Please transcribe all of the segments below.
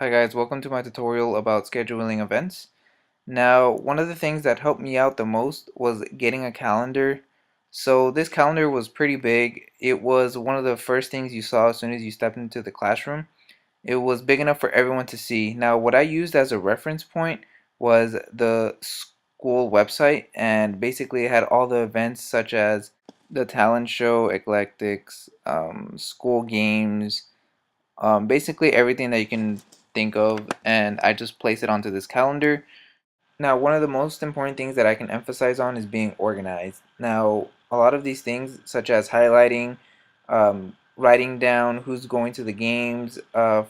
Hi guys, welcome to my tutorial about scheduling events. Now, one of the things that helped me out the most was getting a calendar. So this calendar was pretty big. It was one of the first things you saw as soon as you stepped into the classroom. It was big enough for everyone to see. Now, what I used as a reference point was the school website, and basically it had all the events such as the talent show, eclectics, school games, basically everything that you can think of, and I just place it onto this calendar. Now, one of the most important things that I can emphasize on is being organized. Now, a lot of these things, such as highlighting, writing down who's going to the games, how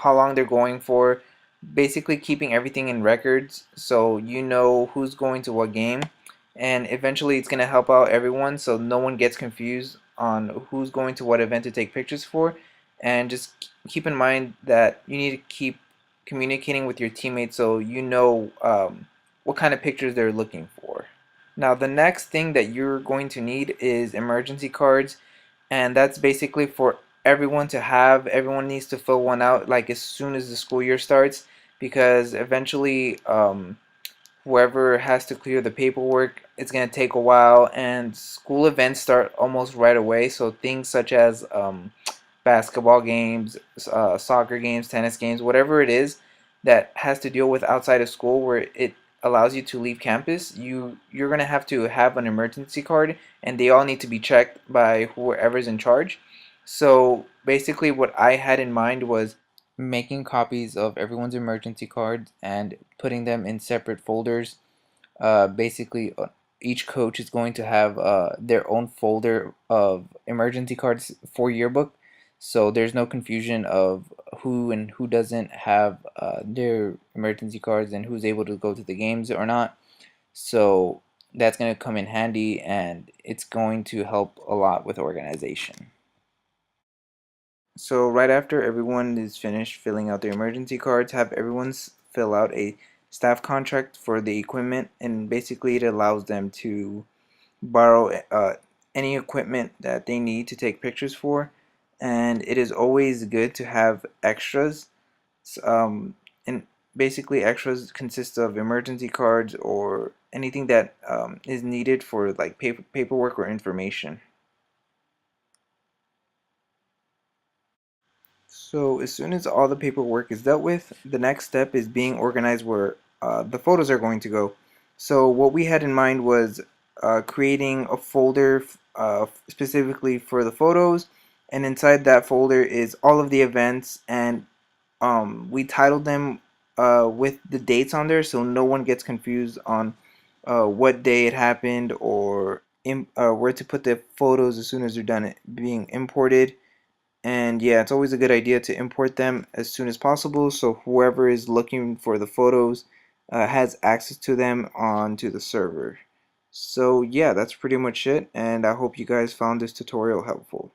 long they're going for, basically keeping everything in records so you know who's going to what game, and eventually it's going to help out everyone so no one gets confused on who's going to what event to take pictures for. And just keep in mind that you need to keep communicating with your teammates so you know what kind of pictures they're looking for. Now, the next thing that you're going to need is emergency cards, and that's basically for everyone to have. Everyone needs to fill one out like as soon as the school year starts, because eventually whoever has to clear the paperwork, it's going to take a while, and school events start almost right away. So things such as basketball games, soccer games, tennis games, whatever it is that has to deal with outside of school where it allows you to leave campus, you're going to have an emergency card, and they all need to be checked by whoever's in charge. So basically what I had in mind was making copies of everyone's emergency cards and putting them in separate folders. Basically, each coach is going to have their own folder of emergency cards for yearbook, so there's no confusion of who and who doesn't have their emergency cards and who's able to go to the games or not. So that's going to come in handy, and it's going to help a lot with organization. So right after everyone is finished filling out their emergency cards, have everyone's fill out a staff contract for the equipment, and basically it allows them to borrow any equipment that they need to take pictures for. And it is always good to have extras. And basically extras consist of emergency cards or anything that is needed for like paperwork or information. So as soon as all the paperwork is dealt with, the next step is being organized where the photos are going to go. So what we had in mind was creating a folder specifically for the photos, and inside that folder is all of the events, and we titled them with the dates on there so no one gets confused on what day it happened, or where to put the photos as soon as they're done being imported. And yeah, it's always a good idea to import them as soon as possible so whoever is looking for the photos has access to them onto the server. So yeah, that's pretty much it, and I hope you guys found this tutorial helpful.